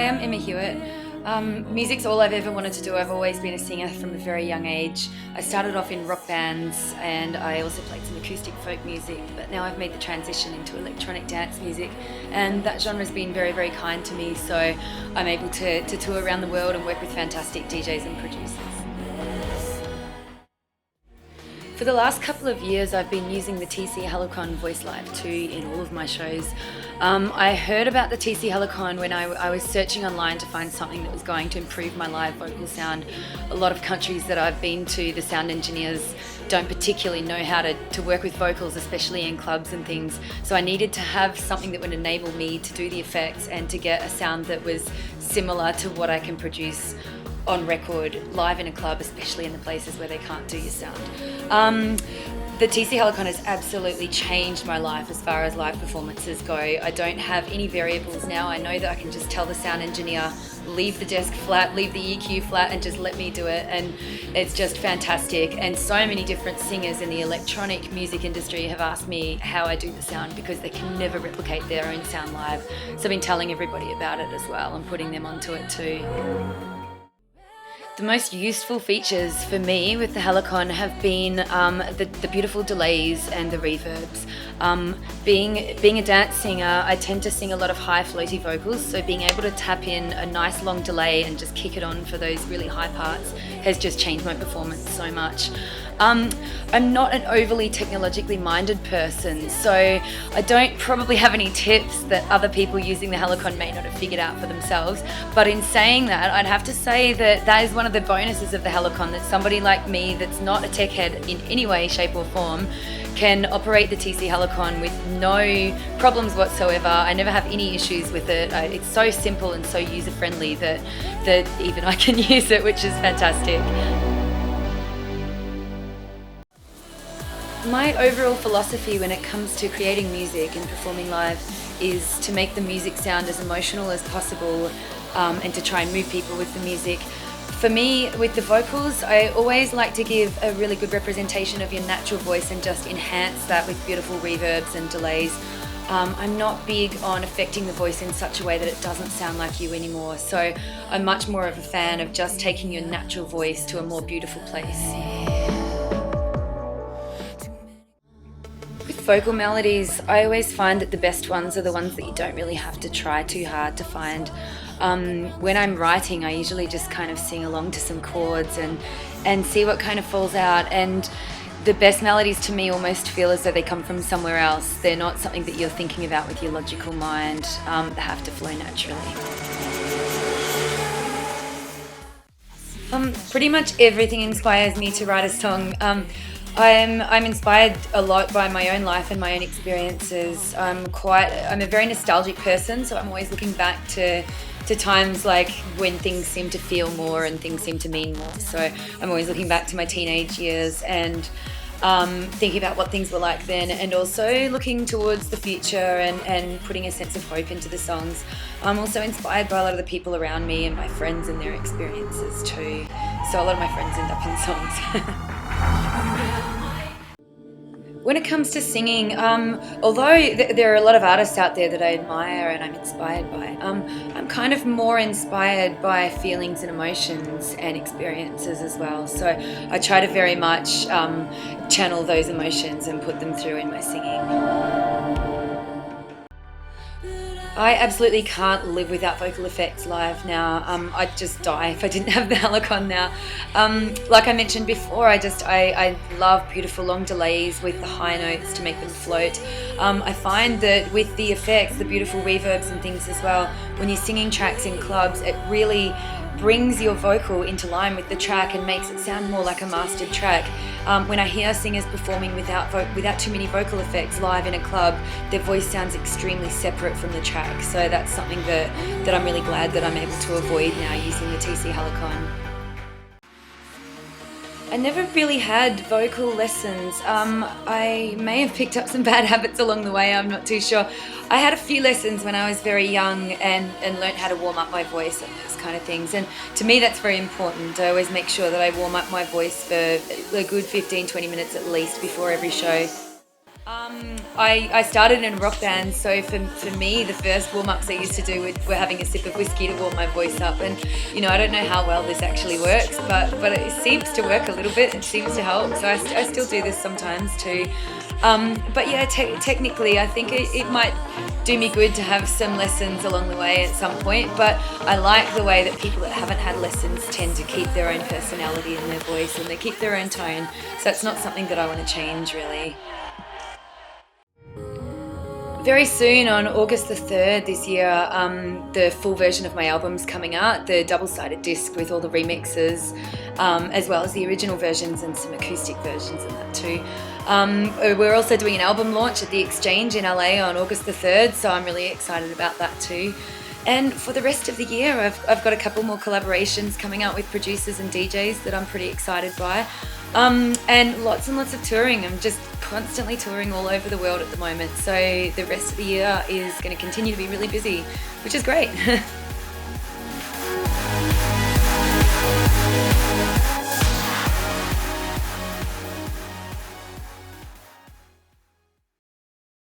Hi, I'm Emma Hewitt. Music's all I've ever wanted to do. I've always been a singer from a very young age. I started off in rock bands and I also played some acoustic folk music, but now I've made the transition into electronic dance music, and that genre's been very, very kind to me, so I'm able to tour around the world and work with fantastic DJs and producers. For the last couple of years, I've been using the TC-Helicon VoiceLive 2 in all of my shows. I heard about the TC-Helicon when I was searching online to find something that was going to improve my live vocal sound. A lot of countries that I've been to, the sound engineers don't particularly know how to work with vocals, especially in clubs and things. So I needed to have something that would enable me to do the effects and to get a sound that was similar to what I can produce on record live in a club, especially in the places where they can't do your sound. The TC-Helicon has absolutely changed my life as far as live performances go. I don't have any variables now. I know that I can just tell the sound engineer, leave the desk flat, leave the EQ flat, and just let me do it, and it's just fantastic. And so many different singers in the electronic music industry have asked me how I do the sound because they can never replicate their own sound live. So I've been telling everybody about it as well and putting them onto it too. The most useful features for me with the Helicon have been the beautiful delays and the reverbs. Being a dance singer, I tend to sing a lot of high floaty vocals, so being able to tap in a nice long delay and just kick it on for those really high parts has just changed my performance so much. I'm not an overly technologically minded person, so I don't probably have any tips that other people using the Helicon may not have figured out for themselves. But in saying that, I'd have to say that is one of the bonuses of the Helicon, that somebody like me that's not a tech head in any way, shape or form can operate the TC-Helicon with no problems whatsoever. I never have any issues with it. It's so simple and so user-friendly that even I can use it, which is fantastic. My overall philosophy when it comes to creating music and performing live is to make the music sound as emotional as possible, and to try and move people with the music. For me, with the vocals, I always like to give a really good representation of your natural voice and just enhance that with beautiful reverbs and delays. I'm not big on affecting the voice in such a way that it doesn't sound like you anymore, so I'm much more of a fan of just taking your natural voice to a more beautiful place. With vocal melodies, I always find that the best ones are the ones that you don't really have to try too hard to find. When I'm writing, I usually just kind of sing along to some chords and see what kind of falls out, and the best melodies to me almost feel as though they come from somewhere else. They're not something that you're thinking about with your logical mind. They have to flow naturally. Pretty much everything inspires me to write a song. I'm inspired a lot by my own life and my own experiences. I'm a very nostalgic person, so I'm always looking back to times like when things seem to feel more and things seem to mean more. So I'm always looking back to my teenage years and thinking about what things were like then, and also looking towards the future and putting a sense of hope into the songs. I'm also inspired by a lot of the people around me and my friends and their experiences too. So a lot of my friends end up in songs. When it comes to singing, although there are a lot of artists out there that I admire and I'm inspired by, I'm kind of more inspired by feelings and emotions and experiences as well. So I try to very much channel those emotions and put them through in my singing. I absolutely can't live without vocal effects live now. I'd just die if I didn't have the Helicon now. Like I mentioned before, I love beautiful long delays with the high notes to make them float. I find that with the effects, the beautiful reverbs and things as well, when you're singing tracks in clubs, it really brings your vocal into line with the track and makes it sound more like a mastered track. When I hear singers performing without too many vocal effects live in a club, their voice sounds extremely separate from the track. So that's something that I'm really glad that I'm able to avoid now using the TC-Helicon. I never really had vocal lessons. I may have picked up some bad habits along the way, I'm not too sure. I had a few lessons when I was very young and learned how to warm up my voice and those kind of things. And to me that's very important. I always make sure that I warm up my voice for a good 15-20 minutes at least before every show. I started in a rock band, so for me, the first warm-ups I used to do were having a sip of whiskey to warm my voice up. And I don't know how well this actually works, but it seems to work a little bit. It seems to help, so I still do this sometimes too. But yeah, technically, I think it might do me good to have some lessons along the way at some point. But I like the way that people that haven't had lessons tend to keep their own personality in their voice, and they keep their own tone. So it's not something that I want to change, really. Very soon, on August the 3rd this year, the full version of my album's coming out, the double-sided disc with all the remixes, as well as the original versions and some acoustic versions and that too. We're also doing an album launch at the Exchange in LA on August the 3rd, so I'm really excited about that too. And for the rest of the year, I've got a couple more collaborations coming out with producers and DJs that I'm pretty excited by. And lots of touring. I'm just constantly touring all over the world at the moment, so the rest of the year is going to continue to be really busy, which is great.